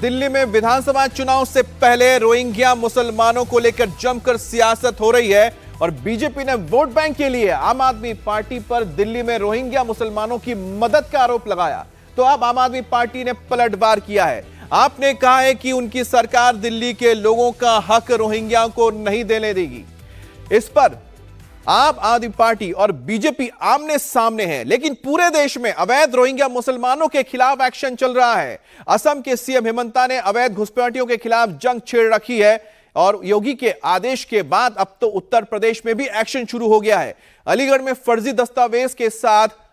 दिल्ली में विधानसभा चुनाव से पहले रोहिंग्या मुसलमानों को लेकर जमकर सियासत हो रही है और बीजेपी ने वोट बैंक के लिए आम आदमी पार्टी पर दिल्ली में रोहिंग्या मुसलमानों की मदद का आरोप लगाया। तो अब आम आदमी पार्टी ने पलटवार किया है। आपने कहा है कि उनकी सरकार दिल्ली के लोगों का हक रोहिंग्या को नहीं देने देगी। इस पर आम आदमी पार्टी और बीजेपी आमने सामने हैं, लेकिन पूरे देश में अवैध रोहिंग्या मुसलमानों के खिलाफ एक्शन चल रहा है। असम के सीएम हेमंता ने अवैध घुसपैठियों के खिलाफ जंग छेड़ रखी है और योगी के आदेश के बाद अब तो उत्तर प्रदेश में भी एक्शन शुरू हो गया है। अलीगढ़ में फर्जी दस्तावेज के साथ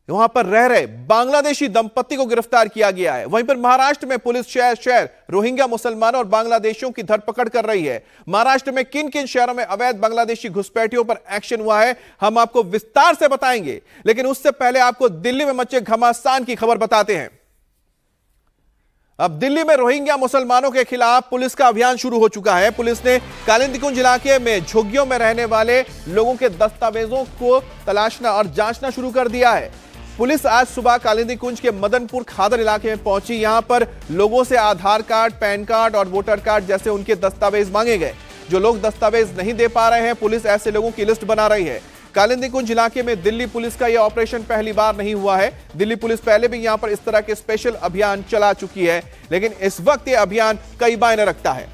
वहां पर रह रहे बांग्लादेशी दंपति को गिरफ्तार किया गया है। वहीं पर महाराष्ट्र में पुलिस शहर शहर रोहिंग्या मुसलमानों और बांग्लादेशियों की धरपकड़ कर रही है। महाराष्ट्र में किन किन शहरों में अवैध बांग्लादेशी घुसपैठियों पर एक्शन हुआ है, हम आपको विस्तार से बताएंगे, लेकिन उससे पहले आपको दिल्ली में मचे घमासान की खबर बताते हैं। अब दिल्ली में रोहिंग्या मुसलमानों के खिलाफ पुलिस का अभियान शुरू हो चुका है। पुलिस ने कालिंदी कुंज इलाके में झुग्गियों में रहने वाले लोगों के दस्तावेजों को तलाशना और जांचना शुरू कर दिया है। पुलिस आज सुबह कालिंदी कुंज के मदनपुर खादर इलाके में पहुंची। यहां पर लोगों से आधार कार्ड, पैन कार्ड और वोटर कार्ड जैसे उनके दस्तावेज मांगे गए। जो लोग दस्तावेज नहीं दे पा रहे हैं, पुलिस ऐसे लोगों की लिस्ट बना रही है। कालिंदी कुंज इलाके में दिल्ली पुलिस का यह ऑपरेशन पहली बार नहीं हुआ है। दिल्ली पुलिस पहले भी यहां पर इस तरह के स्पेशल अभियान चला चुकी है, लेकिन इस वक्त यह अभियान कई मायने रखता है।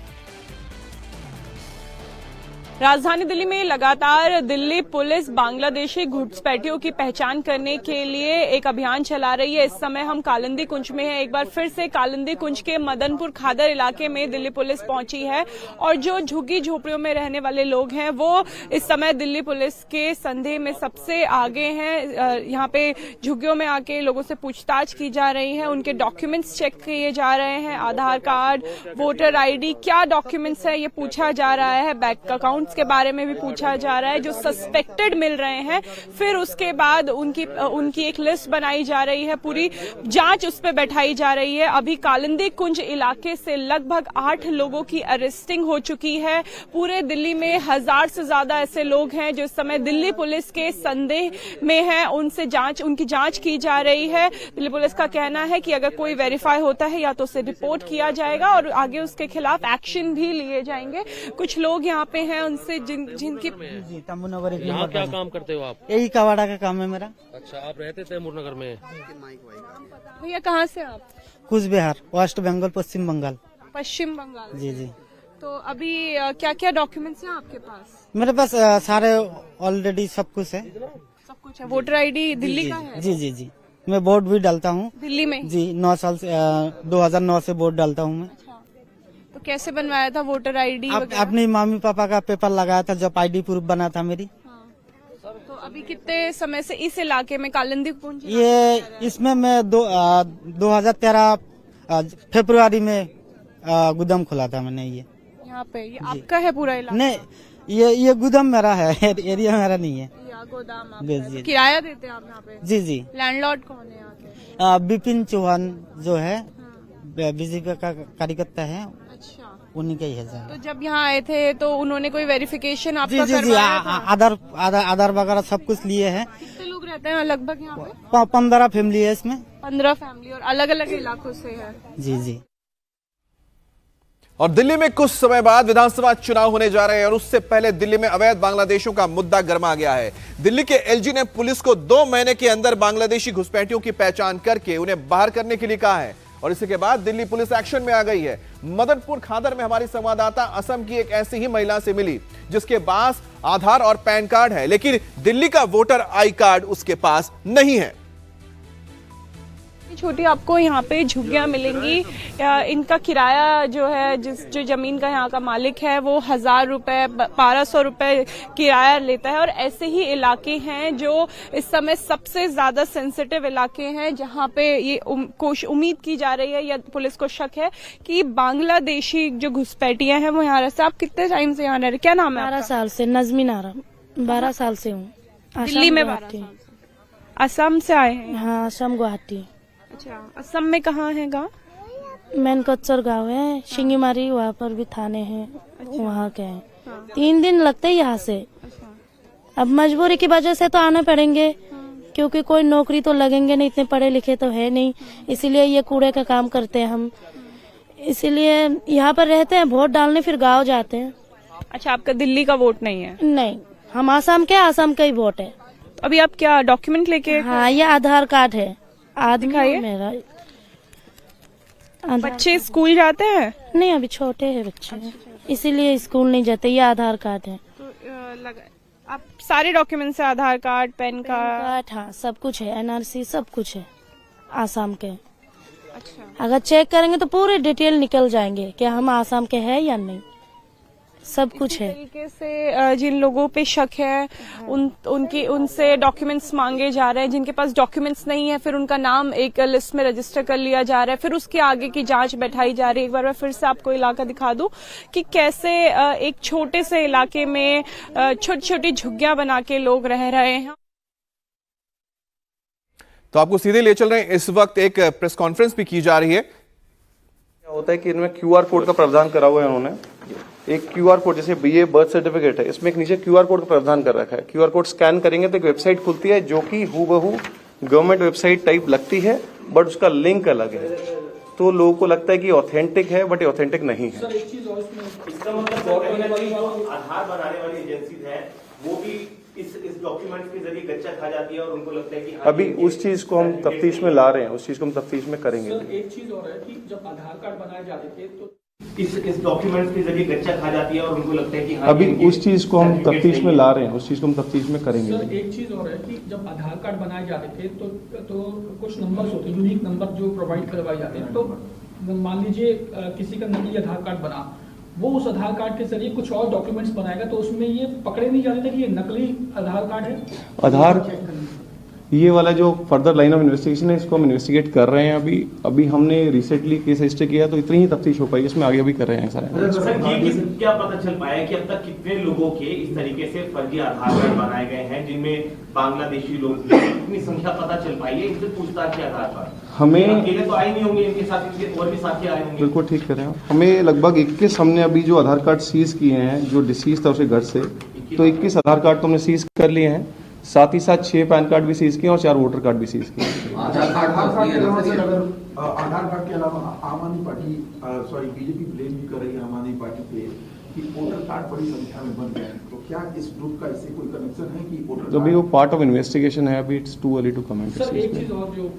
राजधानी दिल्ली में लगातार दिल्ली पुलिस बांग्लादेशी घुसपैठियों की पहचान करने के लिए एक अभियान चला रही है। इस समय हम कालिंदी कुंज में हैं। एक बार फिर से कालिंदी कुंज के मदनपुर खादर इलाके में दिल्ली पुलिस पहुंची है और जो झुग्गी झोपड़ियों में रहने वाले लोग हैं वो इस समय दिल्ली पुलिस के संदेह में सबसे आगे हैं। यहाँ पे झुग्गियों में आके लोगों से पूछताछ की जा रही है, उनके डॉक्यूमेंट्स चेक किए जा रहे हैं, आधार कार्ड, वोटर ID, क्या डॉक्यूमेंट्स है ये पूछा जा रहा है। बैंक अकाउंट के बारे में भी पूछा जा रहा है जो सस्पेक्टेड मिल रहे हैं। फिर उसके बाद उनकी एक लिस्ट बनाई जा रही है, पूरी जांच उस पर बैठाई जा रही है। अभी कालिंदी कुंज इलाके से लगभग 8 लोगों की अरेस्टिंग हो चुकी है। पूरे दिल्ली में 1000 से ज्यादा ऐसे लोग हैं जो इस समय दिल्ली पुलिस के संदेह में हैं। उनकी जांच की जा रही है। दिल्ली पुलिस का कहना है कि अगर कोई वेरीफाई होता है या तो उसे रिपोर्ट किया जाएगा और आगे उसके खिलाफ एक्शन भी लिए जाएंगे। कुछ लोग यहाँ पे हैं उनसे जिनकी तंबू नगर यहाँ क्या काम करते हो आप? यही कवाड़ा का काम है मेरा। अच्छा, आप रहते तैमूर नगर में? भैया कहाँ से आप? कूच बिहार, वेस्ट बंगाल, पश्चिम बंगाल। पश्चिम बंगाल। जी जी। तो अभी क्या क्या डॉक्यूमेंट्स हैं आपके पास? मेरे पास सारे ऑलरेडी सब कुछ है। सब कुछ है। वोटर ID दिल्ली का है? जी जी जी। मैं वोट भी डालता हूँ दिल्ली में जी। 9 साल से 2009 से वोट डालता हूँ मैं। तो कैसे बनवाया था वोटर ID? अपनी मम्मी पापा का पेपर लगाया था जब ID प्रूफ बना था मेरी। तो अभी कितने समय से इस इलाके में कालिंदी कुंज ये इसमें मैं 2013 फरवरी में गुदाम खोला था मैंने। ये यहाँ पे ये आपका है पूरा इलाका? नहीं, ये गुदाम मेरा है, एरिया मेरा नहीं है। गोदाम जी। किराया देते हैं आप यहाँ पे? जी जी। लैंडलॉर्ड कौन है यहाँ के? बिपिन चौहान जो है बीजेपी का कार्यकर्ता है। अच्छा, उन्हीं का ही है। तो जब यहाँ आए थे तो उन्होंने कोई वेरिफिकेशन आपका जी जी जी। आधार वगैरह सब कुछ लिए हैं। कितने लोग रहते हैं लगभग यहाँ पे? 15 फैमिली है इसमें। 15 फैमिली और अलग अलग इलाकों से है। जी जी। और दिल्ली में कुछ समय बाद विधानसभा चुनाव होने जा रहे हैं और उससे पहले दिल्ली में अवैध बांग्लादेशियों का मुद्दा गर्मा गया है। दिल्ली के LG ने पुलिस को 2 महीने के अंदर बांग्लादेशी घुसपैठियों की पहचान करके उन्हें बाहर करने के लिए कहा है और इसके बाद दिल्ली पुलिस एक्शन में आ गई है। मदनपुर खादर में हमारी संवाददाता असम की एक ऐसी ही महिला से मिली जिसके पास आधार और पैन कार्ड है, लेकिन दिल्ली का वोटर ID कार्ड उसके पास नहीं है। छोटी आपको यहाँ पे झुग्गियाँ मिलेंगी। इनका किराया जो है, जो जमीन का यहाँ का मालिक है वो 1000 रुपए 1200 रुपए किराया लेता है। और ऐसे ही इलाके हैं जो इस समय सबसे ज्यादा सेंसिटिव इलाके हैं जहाँ पे ये उम्मीद की जा रही है या पुलिस को शक है कि बांग्लादेशी जो घुसपैठियां हैं वो यहाँ रहते हैं। आप कितने टाइम से यहाँ रह रहे? क्या नाम है? 12 साल से। नजमीन आराम। 12 साल से हूँ। दिल्ली में 12 साल। असम से आए हैं? हाँ, असम गुवाहाटी। अच्छा, असम में कहाँ है गाँव? मैनकच्चर गाँव है, शिंगीमारी, वहाँ पर भी थाने हैं। वहाँ के हैं। 3 दिन लगते हैं यहाँ से। अब मजबूरी की वजह से तो आने पड़ेंगे क्योंकि कोई नौकरी तो लगेंगे नहीं, इतने पढ़े लिखे तो है नहीं, इसीलिए ये कूड़े का काम करते हैं हम। इसीलिए यहाँ पर रहते हैं, वोट डालने फिर गांव जाते हैं। अच्छा, आपका दिल्ली का वोट नहीं है? नहीं, हम आसाम का ही वोट है। तो अभी आप क्या डॉक्यूमेंट लेके? हाँ, ये आधार कार्ड है आदमी दिखाइए। मेरा। बच्चे स्कूल जाते हैं? नहीं, अभी छोटे हैं बच्चे, इसीलिए स्कूल नहीं जाते। ये आधार कार्ड है। तो आप सारे डॉक्यूमेंट्स है, आधार कार्ड, पैन कार्ड? हाँ, सब कुछ है, एनआरसी सब कुछ है आसाम के। अच्छा, अगर चेक करेंगे तो पूरे डिटेल निकल जाएंगे कि हम आसाम के हैं या नहीं, सब कुछ है। तरीके से जिन लोगों पे शक है उनसे डॉक्यूमेंट्स मांगे जा रहे हैं। जिनके पास डॉक्यूमेंट्स नहीं है फिर उनका नाम एक लिस्ट में रजिस्टर कर लिया जा रहा है, फिर उसके आगे की जांच बैठाई जा रही है। एक बार मैं फिर से आपको इलाका दिखा दूं कि कैसे एक छोटे से इलाके में छोटी छोटी झुग्गियां बना के लोग रह रहे हैं। तो आपको सीधे ले चल रहे हैं। इस वक्त एक प्रेस कॉन्फ्रेंस भी की जा रही है। क्या होता है कि इनमें क्यूआर कोड का प्रावधान करा हुआ है उन्होंने। एक क्यूआर कोड जैसे बीए बर्थ सर्टिफिकेट है, इसमें एक नीचे क्यूआर कोड का प्रावधान कर रखा है। क्यूआर कोड स्कैन करेंगे तो एक वेबसाइट खुलती है जो कि हूबहू गवर्नमेंट वेबसाइट टाइप लगती है, बट उसका लिंक अलग है। तो लोगों को लगता है कि ऑथेंटिक है, बट ये ऑथेंटिक नहीं है। सर एक चीज और इसका मतलब आधार बनाने वाली एजेंसी है वो भी इस डॉक्यूमेंट के जरिए गच्चा खा जाती है और उनको लगता है कि अभी उस चीज को हम तफ्तीश में ला रहे हैं, उस चीज को हम तफ्तीश में करेंगे। सर एक चीज और है कि जब आधार कार्ड बनाए जाते थे तो इस डॉक्यूमेंट के जरिए गच्चा खा जाती है और उनको लगता है कि अभी उस चीज को हम तफ्तीश में ला रहे हैं, उस चीज को हम तफ्तीश में करेंगे। सर एक चीज और है कि जब आधार कार्ड बनाए जाते थे तो कुछ नंबर्स होते हैं, यूनिक नंबर जो प्रोवाइड करवाए जाते हैं। तो मान लीजिए किसी का नकली आधार कार्ड बना, वो उस आधार कार्ड के जरिए कुछ और डॉक्यूमेंट्स बनाएगा, तो उसमें ये पकड़े नहीं जाते थे कि ये नकली आधार कार्ड है। आधार ये वाला जो फर्दर लाइन ऑफ इन्वेस्टिगेशन है, इसको हम इन्वेस्टिगेट कर रहे हैं। अभी हमने रिसेंटली केस रजिस्टर किया, तो इतनी ही तफ्तीश हो पाई, इसमें आगे भी कर रहे हैं सारे। क्या पता चल पाया कि अब तक कितने लोगों के इस तरीके से फर्जी आधार कार्ड बनाए गए हैं जिनमें बांग्लादेशी लोग, इतनी संख्या पता चल पाई है इनसे पूछताछ के आधार पर? हमें अकेले तो आए नहीं होंगे, इनके साथ इनके और भी साथी आए होंगे। बिल्कुल ठीक कर रहे हैं। हमें लगभग 21 हमने अभी जो आधार कार्ड सीज किए हैं, जो डिसीज था उसे घर से, तो 21 आधार कार्ड तो हमने सीज कर लिए हैं। साथ ही साथ 6 पैन कार्ड भी सीज किए और 4 वोटर कार्ड भी सीज किए। आधार कार्ड के अलावा आम आदमी पार्टी बीजेपी ब्लेम भी कर रही है आम आदमी पार्टी पे कि वोटर कार्ड बड़ी संख्या में बन गए हैं। तो क्या इस ग्रुप का इससे कोई कनेक्शन है कि वोटर तो अभी वो पार्ट ऑफ इन्वेस्टिगेशन है, अभी it's too early to comment. Sir एक चीज और जो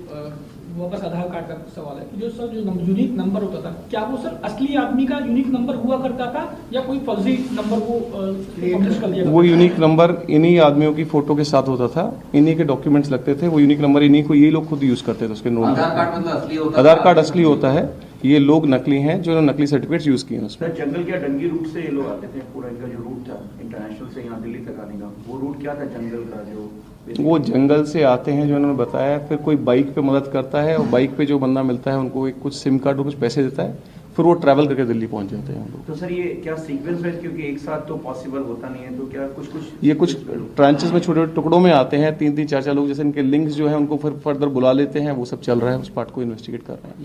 वापस आधार कार्ड का सवाल है कि जो सर जो यूनिक नंबर होता था, क्या वो सर असली आदमी का यूनिक नंबर हुआ करता था या कोई फर्जी नंबर को पब्लिश कर दिया? वो यूनिक नंबर इन्हीं आदमियों की फोटो के साथ होता था, इन्हीं के डॉक्यूमेंट्स लगते थे। वो यूनिक नंबर इन्हीं को ये लोग खुद यूज करते थे उसके नोट। आधार कार्ड मतलब असली होता है? आधार कार्ड असली होता है, ये लोग नकली हैं जो नकली सर्टिफिकेट्स यूज किए हैं उसमें। जंगल क्या डंगी रूट से ये लोग आते थे? पूरा इनका जो रूट था इंटरनेशनल से यहाँ दिल्ली तक आने का, वो रूट क्या था जंगल का? जो वो जंगल से आते हैं जो उन्होंने बताया, फिर कोई बाइक पे मदद करता है और बाइक पे जो बंदा मिलता है उनको एक कुछ सिम कार्ड और कुछ पैसे देता है, फिर वो ट्रैवल करके दिल्ली पहुंच जाते हैं हम लोग। तो सर ये क्या सीक्वेंस है? क्योंकि एक साथ तो पॉसिबल होता नहीं है, तो क्या ये कुछ ट्रांचेस में छोटे टुकड़ों में आते हैं, 3-3 4-4 लोग, जैसे इनके लिंक्स जो है उनको फिर फर्दर बुला लेते हैं। वो सब चल रहा है, उस पार्ट को इन्वेस्टिगेट कर रहे हैं।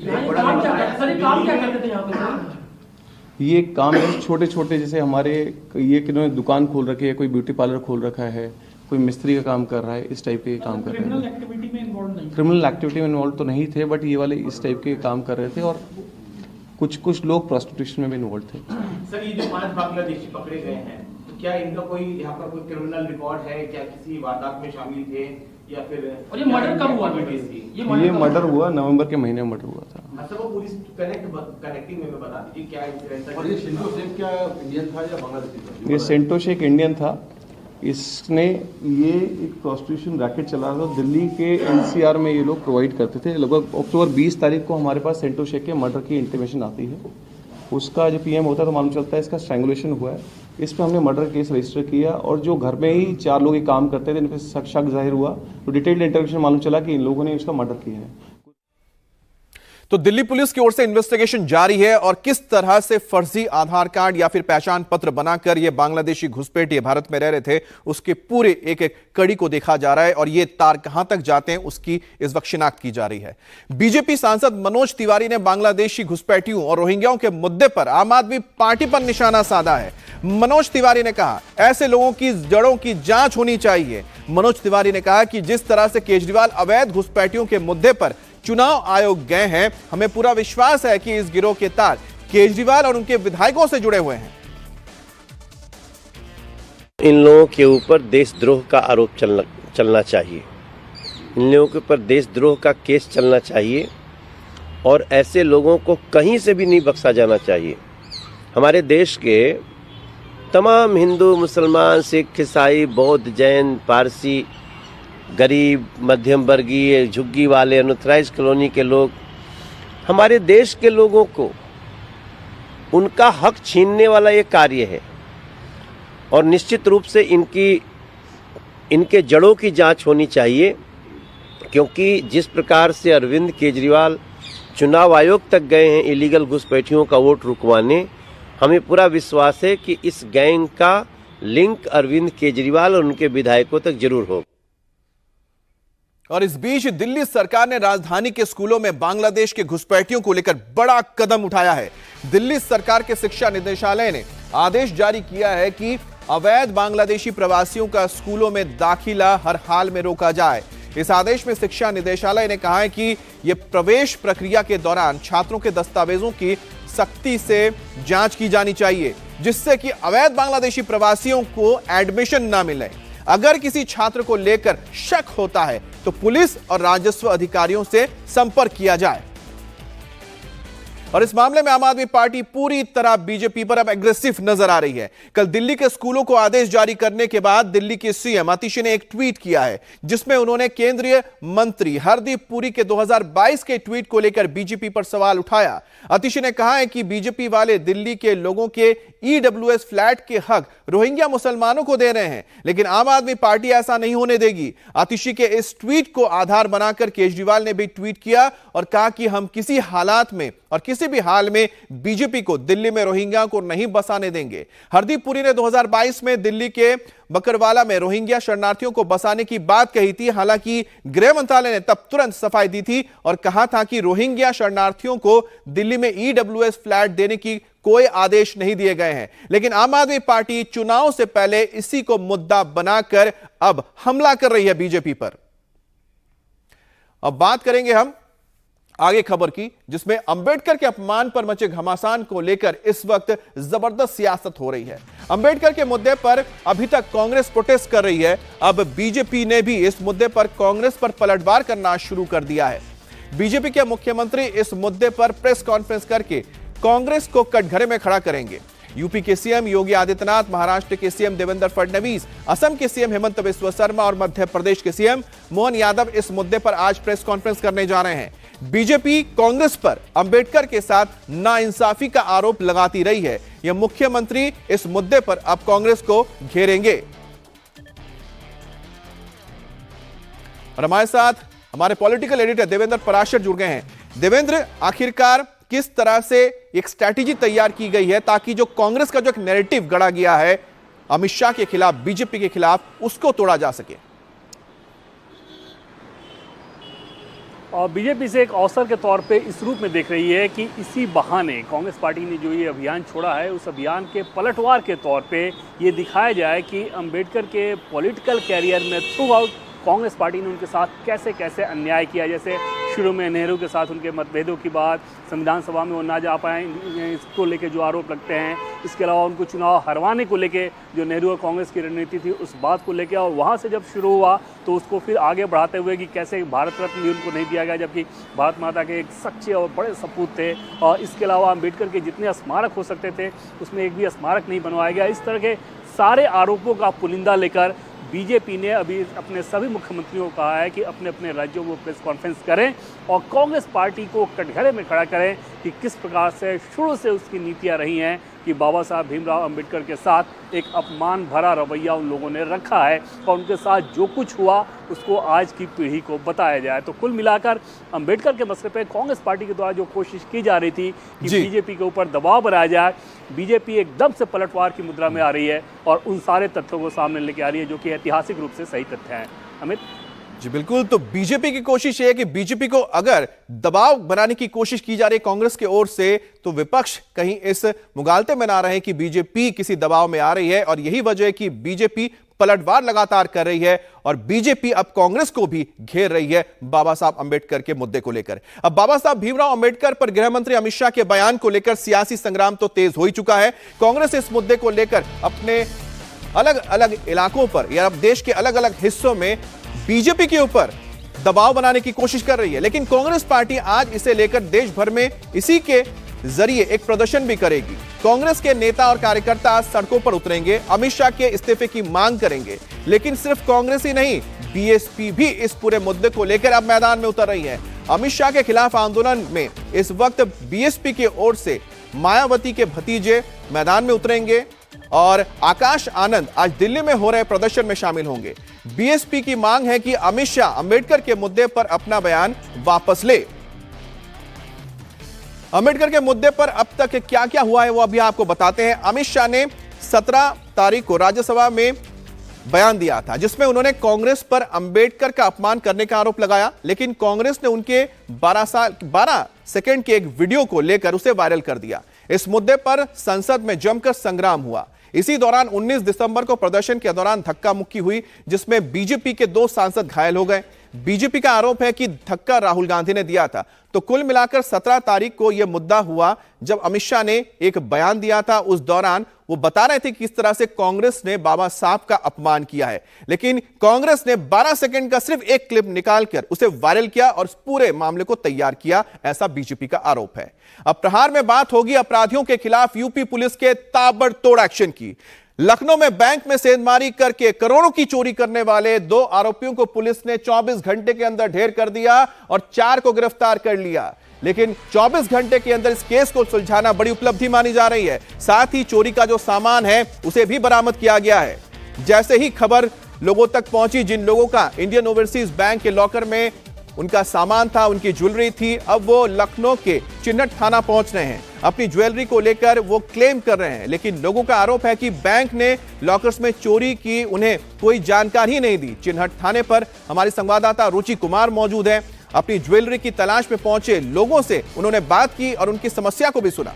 ये काम है छोटे छोटे, जैसे हमारे ये किन्होंने दुकान खोल रखी है, कोई ब्यूटी पार्लर खोल रखा है, कोई मिस्त्री का काम कर रहा है, इस टाइप के काम कर रहे हैं। क्रिमिनल एक्टिविटी में इन्वॉल्व तो नहीं थे, बट ये वाले इस टाइप के काम कर रहे थे। और कुछ लोग प्रोस्टिट्यूशन में भी इन्वॉल्व थे। सर ये जो 5 बांग्लादेशी पकड़े गए हैं, तो क्या इनका कोई यहाँ पर कोई क्रिमिनल रिकॉर्ड है? क्या किसी वारदात में शामिल थे या फिर? और ये मर्डर कब हुआ? ये मर्डर हुआ नवंबर के महीने में मर्डर हुआ था। अच्छा, वो पुलिस कनेक्टिंग में बता दीजिए क्या इंसिडेंट? और ये सेंटो शेख क्या इंडियन था या बांग्लादेशी था? ये सेंटो शेख इंडियन था। इसने ये एक प्रोस्टिट्यूशन रैकेट चला रहा था दिल्ली के एनसीआर में, ये लोग प्रोवाइड करते थे। लगभग अक्टूबर 20 तारीख को हमारे पास सेंटो शेख के मर्डर की इंटीमेशन आती है। उसका जो पीएम होता है तो मालूम चलता है इसका स्ट्रैंगुलेशन हुआ है। इस पर हमने मर्डर केस रजिस्टर किया और जो घर में ही 4 लोग ये काम करते थे, इन पर शक जाहिर हुआ, तो डिटेल्ड इंटरव्यूशन मालूम चला कि इन लोगों ने उसका मर्डर किया है। तो दिल्ली पुलिस की ओर से इन्वेस्टिगेशन जारी है और किस तरह से फर्जी आधार कार्ड या फिर पहचान पत्र बनाकर ये बांग्लादेशी घुसपैठिए भारत में रह रहे थे, उसके पूरे एक एक कड़ी को देखा जा रहा है और ये तार कहां तक जाते हैं उसकी इस वक्त शिनाख्त की जा रही है। बीजेपी सांसद मनोज तिवारी ने बांग्लादेशी घुसपैठियों और रोहिंग्याओं के मुद्दे पर आम आदमी पार्टी पर निशाना साधा है। मनोज तिवारी ने कहा ऐसे लोगों की जड़ों की जांच होनी चाहिए। मनोज तिवारी ने कहा कि जिस तरह से केजरीवाल अवैध घुसपैठियों के मुद्दे पर चुनाव आयोग गए हैं। हमें पूरा विश्वास है कि इस गिरोह के तार केजरीवाल और उनके विधायकों से जुड़े हुए हैं। इन लोगों के ऊपर देशद्रोह का आरोप चलना चाहिए, इन लोगों के ऊपर देशद्रोह का केस चलना चाहिए और ऐसे लोगों को कहीं से भी नहीं बख्शा जाना चाहिए। हमारे देश के तमाम हिंदू, मुसलमान, सिख, ईसाई, बौद्ध, जैन, पारसी, गरीब, मध्यम वर्गीय, झुग्गी वाले, अनऑथराइज कॉलोनी के लोग, हमारे देश के लोगों को उनका हक छीनने वाला ये कार्य है और निश्चित रूप से इनके जड़ों की जांच होनी चाहिए, क्योंकि जिस प्रकार से अरविंद केजरीवाल चुनाव आयोग तक गए हैं इलीगल घुसपैठियों का वोट रुकवाने, हमें पूरा विश्वास है कि इस गैंग का लिंक अरविंद केजरीवाल और उनके विधायकों तक जरूर होगा। और इस बीच दिल्ली सरकार ने राजधानी के स्कूलों में बांग्लादेश के घुसपैठियों को लेकर बड़ा कदम उठाया है। दिल्ली सरकार के शिक्षा निदेशालय ने आदेश जारी किया है कि अवैध बांग्लादेशी प्रवासियों का स्कूलों में दाखिला हर हाल में रोका जाए। इस आदेश में शिक्षा निदेशालय ने कहा है कि यह प्रवेश प्रक्रिया के दौरान छात्रों के दस्तावेजों की सख्ती से जांच की जानी चाहिए, जिससे कि अवैध बांग्लादेशी प्रवासियों को एडमिशन ना मिले। अगर किसी छात्र को लेकर शक होता है तो पुलिस और राजस्व अधिकारियों से संपर्क किया जाए। और इस मामले में आम आदमी पार्टी पूरी तरह बीजेपी पर अब एग्रेसिव नजर आ रही है। कल दिल्ली के स्कूलों को आदेश जारी करने के बाद दिल्ली के सीएम आतिशी ने एक ट्वीट किया है, जिसमें उन्होंने केंद्रीय मंत्री हरदीप पुरी के 2022 के ट्वीट को लेकर बीजेपी पर सवाल उठाया। आतिशी ने कहा है कि बीजेपी वाले दिल्ली के लोगों के ईडब्ल्यूएस फ्लैट के हक रोहिंग्या मुसलमानों को दे रहे हैं, लेकिन आम आदमी पार्टी ऐसा नहीं होने देगी। आतिशी के इस ट्वीट को आधार बनाकर केजरीवाल ने भी ट्वीट किया और कहा कि हम किसी हालात में और किसी भी हाल में बीजेपी को दिल्ली में रोहिंग्या को नहीं बसाने देंगे। हरदीप पुरी ने 2022 में दिल्ली के बकरवाला में रोहिंग्या शरणार्थियों को बसाने की बात कही थी। हालांकि गृह मंत्रालय ने तब तुरंत सफाई दी थी और कहा था कि रोहिंग्या शरणार्थियों को दिल्ली में ईडब्ल्यूएस फ्लैट देने की कोई आदेश नहीं दिए गए हैं। लेकिन आम आदमी पार्टी चुनाव से पहले इसी को मुद्दा बनाकर अब हमला कर रही है बीजेपी पर। अब बात करेंगे हम आगे खबर की, जिसमें अंबेडकर के अपमान पर मचे घमासान को लेकर इस वक्त जबरदस्त सियासत हो रही है। अंबेडकर के मुद्दे पर अभी तक कांग्रेस प्रोटेस्ट कर रही है। अब बीजेपी ने भी इस मुद्दे पर कांग्रेस पर पलटवार करना शुरू कर दिया है। बीजेपी के मुख्यमंत्री इस मुद्दे पर प्रेस कॉन्फ्रेंस करके कांग्रेस को कटघरे में खड़ा करेंगे। यूपी के सीएम योगी आदित्यनाथ, महाराष्ट्र के सीएम देवेंद्र फडणवीस, असम के सीएम हेमंत बिस्वा शर्मा और मध्य प्रदेश के सीएम मोहन यादव इस मुद्दे पर आज प्रेस कॉन्फ्रेंस करने जा रहे हैं। बीजेपी कांग्रेस पर अंबेडकर के साथ नाइंसाफी का आरोप लगाती रही है। यह मुख्यमंत्री इस मुद्दे पर अब कांग्रेस को घेरेंगे। और हमारे साथ हमारे पॉलिटिकल एडिटर देवेंद्र पराशर जुड़ गए हैं। देवेंद्र, आखिरकार किस तरह से एक स्ट्रैटेजी तैयार की गई है ताकि जो कांग्रेस का जो एक नैरेटिव गढ़ा गया है अमित शाह के खिलाफ, बीजेपी के खिलाफ, उसको तोड़ा जा सके? और बीजेपी से एक अवसर के तौर पे इस रूप में देख रही है कि इसी बहाने कांग्रेस पार्टी ने जो ये अभियान छोड़ा है, उस अभियान के पलटवार के तौर पे ये दिखाया जाए कि अंबेडकर के पॉलिटिकल कैरियर में थ्रू आउट कांग्रेस पार्टी ने उनके साथ कैसे कैसे अन्याय किया। जैसे शुरू में नेहरू के साथ उनके मतभेदों की बात, संविधान सभा में वो ना जा पाए, इसको लेके जो आरोप लगते हैं, इसके अलावा उनको चुनाव हरवाने को लेके जो नेहरू और कांग्रेस की रणनीति थी उस बात को लेके, और वहाँ से जब शुरू हुआ तो उसको फिर आगे बढ़ाते हुए कि कैसे भारत रत्न भी उनको नहीं दिया गया, जबकि भारत माता के एक सच्चे और बड़े सपूत थे। और इसके अलावा अम्बेडकर के जितने स्मारक हो सकते थे उसमें एक भी स्मारक नहीं बनवाया गया। इस तरह के सारे आरोपों का पुलिंदा लेकर बीजेपी ने अभी अपने सभी मुख्यमंत्रियों को कहा है कि अपने अपने राज्यों में प्रेस कॉन्फ्रेंस करें और कांग्रेस पार्टी को कटघरे में खड़ा करें कि किस प्रकार से शुरू से उसकी नीतियां रही हैं कि बाबा साहब भीमराव अंबेडकर के साथ एक अपमान भरा रवैया उन लोगों ने रखा है और उनके साथ जो कुछ हुआ उसको आज की पीढ़ी को बताया जाए। तो कुल मिलाकर अंबेडकर के मसले पे कांग्रेस पार्टी के द्वारा जो कोशिश की जा रही थी कि बीजेपी के ऊपर दबाव बनाया जाए, बीजेपी एकदम से पलटवार की मुद्रा में आ रही है और उन सारे तथ्यों को सामने लेके आ रही है जो कि ऐतिहासिक रूप से सही तथ्य हैं। अमित जी बिल्कुल, तो बीजेपी की कोशिश है कि बीजेपी को अगर दबाव बनाने की कोशिश की जा रही है कांग्रेस की ओर से, तो विपक्ष कहीं इस मुगालते में ना रहे कि बीजेपी किसी दबाव में आ रही है। और यही वजह है कि बीजेपी पलटवार लगातार कर रही है और बीजेपी अब कांग्रेस को भी घेर रही है बाबा साहब अंबेडकर के मुद्दे को लेकर। अब बाबा साहब भीमराव अंबेडकर पर गृह मंत्री अमित शाह के बयान को लेकर सियासी संग्राम तो तेज हो ही चुका है। कांग्रेस इस मुद्दे को लेकर अपने अलग अलग इलाकों पर या देश के अलग अलग हिस्सों में बीजेपी के ऊपर दबाव बनाने की कोशिश कर रही है, लेकिन कांग्रेस पार्टी आज इसे लेकर देश भर में इसी के जरिए एक प्रदर्शन भी करेगी। कांग्रेस के नेता और कार्यकर्ता आज सड़कों पर उतरेंगे, अमित शाह के इस्तीफे की मांग करेंगे। लेकिन सिर्फ कांग्रेस ही नहीं, बीएसपी भी इस पूरे मुद्दे को लेकर अब मैदान में उतर रही है। अमित शाह के खिलाफ आंदोलन में इस वक्त बीएसपी की ओर से मायावती के भतीजे मैदान में उतरेंगे और आकाश आनंद आज दिल्ली में हो रहे प्रदर्शन में शामिल होंगे। बीएसपी की मांग है कि अमित शाह अंबेडकर के मुद्दे पर अपना बयान वापस ले। अंबेडकर के मुद्दे पर अब तक क्या क्या हुआ है वो अभी आपको बताते हैं। अमित शाह ने 17 तारीख को राज्यसभा में बयान दिया था जिसमें उन्होंने कांग्रेस पर अंबेडकर का अपमान करने का आरोप लगाया, लेकिन कांग्रेस ने उनके 12 सेकंड के एक वीडियो को लेकर उसे वायरल कर दिया। इस मुद्दे पर संसद में जमकर संग्राम हुआ। इसी दौरान 19 दिसंबर को प्रदर्शन के दौरान धक्का मुक्की हुई जिसमें बीजेपी के 2 सांसद घायल हो गए। बीजेपी का आरोप है कि धक्का राहुल गांधी ने दिया था। तो कुल मिलाकर 17 तारीख को यह मुद्दा हुआ जब अमित शाह ने एक बयान दिया था। उस दौरान वो बता रहे थे कि किस तरह से कांग्रेस ने बाबा साहब का अपमान किया है, लेकिन कांग्रेस ने 12 सेकंड का सिर्फ एक क्लिप निकालकर उसे वायरल किया और इस पूरे मामले को तैयार किया, ऐसा बीजेपी का आरोप है। अब प्रहार में बात होगी अपराधियों के खिलाफ यूपी पुलिस के ताबड़तोड़ एक्शन की। लखनऊ में बैंक में सेंधमारी करके करोड़ों की चोरी करने वाले 2 आरोपियों को पुलिस ने 24 घंटे के अंदर ढेर कर दिया और 4 को गिरफ्तार कर लिया। लेकिन 24 घंटे के अंदर इस केस को सुलझाना बड़ी उपलब्धि मानी जा रही है। साथ ही चोरी का जो सामान है उसे भी बरामद किया गया है। जैसे ही खबर लोगों तक पहुंची, जिन लोगों का इंडियन ओवरसीज बैंक के लॉकर में उनका सामान था, उनकी ज्वेलरी थी, अब वो लखनऊ के चिन्हट थाना पहुंच रहे हैं। अपनी ज्वेलरी को लेकर वो क्लेम कर रहे हैं, लेकिन लोगों का आरोप है कि बैंक ने लॉकर्स में चोरी की उन्हें कोई जानकारी नहीं दी। चिन्हट थाने पर हमारी संवाददाता रुचि कुमार मौजूद है। अपनी ज्वेलरी की तलाश में पहुंचे लोगों से उन्होंने बात की और उनकी समस्या को भी सुना।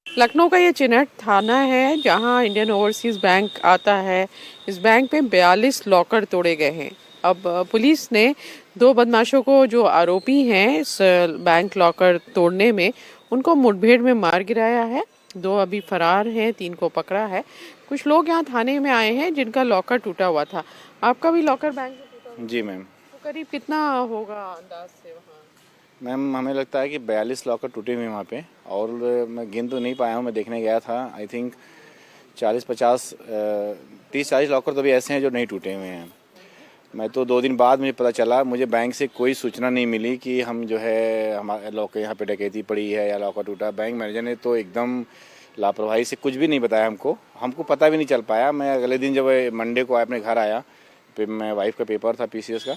लखनऊ का ये चिन्हट थाना है जहां इंडियन ओवरसीज बैंक आता है। इस बैंक में 42 लॉकर तोड़े गए हैं। अब पुलिस ने 2 बदमाशों को जो आरोपी हैं इस बैंक लॉकर तोड़ने में, उनको मुठभेड़ में मार गिराया है। 2 अभी फरार हैं, 3 को पकड़ा है। कुछ लोग यहाँ थाने में आए हैं जिनका लॉकर टूटा हुआ था। आपका भी लॉकर बैंक में टूटा हुआ? जी मैम। तो करीब कितना होगा अंदाज से वहाँ? मैम हमें लगता है कि 42 लॉकर टूटे हुए हैं वहाँ पे, और मैं गिन तो नहीं पाया हूँ, मैं देखने गया था। आई थिंक 30-40 लॉकर तो भी ऐसे हैं जो नहीं टूटे हुए हैं। मैं तो 2 दिन बाद मुझे पता चला, मुझे बैंक से कोई सूचना नहीं मिली कि हम जो है हमारे लॉकर यहाँ पे डकैती पड़ी है या लॉकर टूटा। बैंक मैनेजर ने तो एकदम लापरवाही से कुछ भी नहीं बताया हमको पता भी नहीं चल पाया। मैं अगले दिन जब मंडे को अपने घर आया, मैं वाइफ का पेपर था PCS का,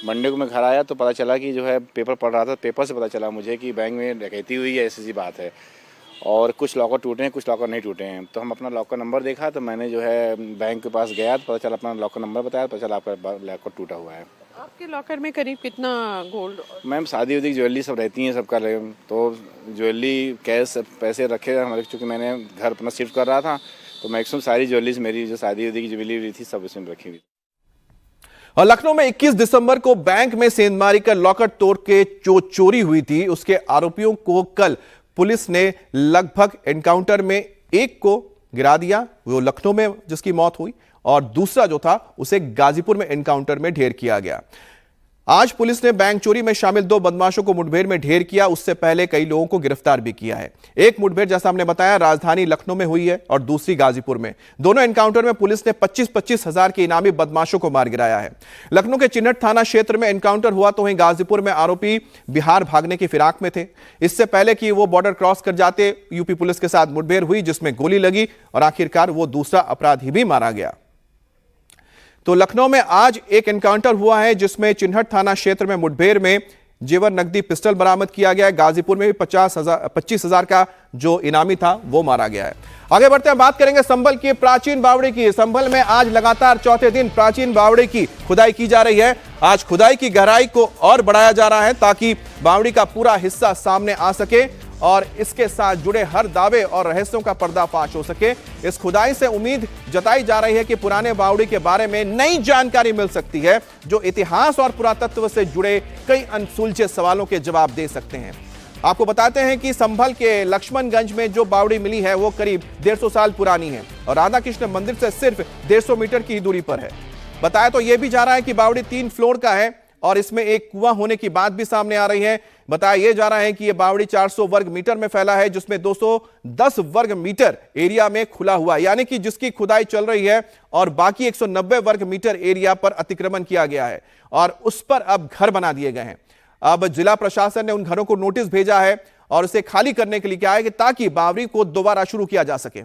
मंडे को मैं घर आया तो पता चला कि जो है पेपर पढ़ रहा था, पेपर से पता चला मुझे कि बैंक में डकैती हुई है, ऐसी बात है। और कुछ लॉकर टूटे हैं, कुछ लॉकर नहीं टूटे हैं। तो हम अपना लॉकर नंबर देखा तो मैंने जो है बैंक के पास गया तो पता चला, अपना लॉकर नंबर बताया, पता चला आपका लॉकर टूटा हुआ है। आपके लॉकर में करीब कितना गोल्ड? मैम शादी उदी ज्वेलरी सब रहती हैं सबका, तो ज्वेलरी कैश पैसे रखे हमारे, चूँकि मैंने घर अपना शिफ्ट कर रहा था तो मैक्सिमम सारी ज्वेलरीज मेरी जो शादी उदी की ज्वेलरी थी सब इसमें रखी हुई। और लखनऊ में 21 दिसंबर को बैंक में सेंधमारी कर लॉकर तोड़ के जो चोरी हुई थी उसके आरोपियों को कल पुलिस ने लगभग एनकाउंटर में एक को गिरा दिया, वो लखनऊ में जिसकी मौत हुई, और दूसरा जो था उसे गाजीपुर में एनकाउंटर में ढेर किया गया। आज पुलिस ने बैंक चोरी में शामिल 2 बदमाशों को मुठभेड़ में ढेर किया। उससे पहले कई लोगों को गिरफ्तार भी किया है। एक मुठभेड़ जैसा हमने बताया राजधानी लखनऊ में हुई है और दूसरी गाजीपुर में। दोनों एनकाउंटर में पुलिस ने 25-25 हजार के इनामी बदमाशों को मार गिराया है। लखनऊ के चिन्हट थाना क्षेत्र में एनकाउंटर हुआ तो वहीं गाजीपुर में आरोपी बिहार भागने की फिराक में थे। इससे पहले कि वो बॉर्डर क्रॉस कर जाते यूपी पुलिस के साथ मुठभेड़ हुई जिसमें गोली लगी और आखिरकार वो दूसरा अपराधी भी मारा गया। तो लखनऊ में आज एक एनकाउंटर हुआ है जिसमें चिन्हट थाना क्षेत्र में मुठभेड़ में जेवर नकदी पिस्टल बरामद किया गया है। गाजीपुर में भी 25 हजार का जो इनामी था वो मारा गया है। आगे बढ़ते हैं, बात करेंगे संभल की प्राचीन बावड़ी की। संभल में आज लगातार चौथे दिन प्राचीन बावड़ी की खुदाई की जा रही है। आज खुदाई की गहराई को और बढ़ाया जा रहा है ताकि बावड़ी का पूरा हिस्सा सामने आ सके और इसके साथ जुड़े हर दावे और रहस्यों का पर्दाफाश हो सके। इस खुदाई से उम्मीद जताई जा रही है कि पुराने बावड़ी के बारे में नई जानकारी मिल सकती है, जो इतिहास और पुरातत्व से जुड़े कई अनसुलझे सवालों के जवाब दे सकते हैं। आपको बताते हैं कि संभल के लक्ष्मणगंज में जो बावड़ी मिली है वो करीब 150 साल पुरानी है और राधा कृष्ण मंदिर से सिर्फ 150 मीटर की दूरी पर है। बताया तो यह भी जा रहा है कि बावड़ी 3 फ्लोर का है और इसमें एक कुआं होने की बात भी सामने आ रही है। बताया यह जा रहा है कि यह बावड़ी 400 वर्ग मीटर में फैला है, जिसमें 210 वर्ग मीटर एरिया में खुला हुआ, यानी कि जिसकी खुदाई चल रही है और बाकी 190 वर्ग मीटर एरिया पर अतिक्रमण किया गया है और उस पर अब घर बना दिए गए हैं। अब जिला प्रशासन ने उन घरों को नोटिस भेजा है और उसे खाली करने के लिए कहा है कि ताकि बावड़ी को दोबारा शुरू किया जा सके।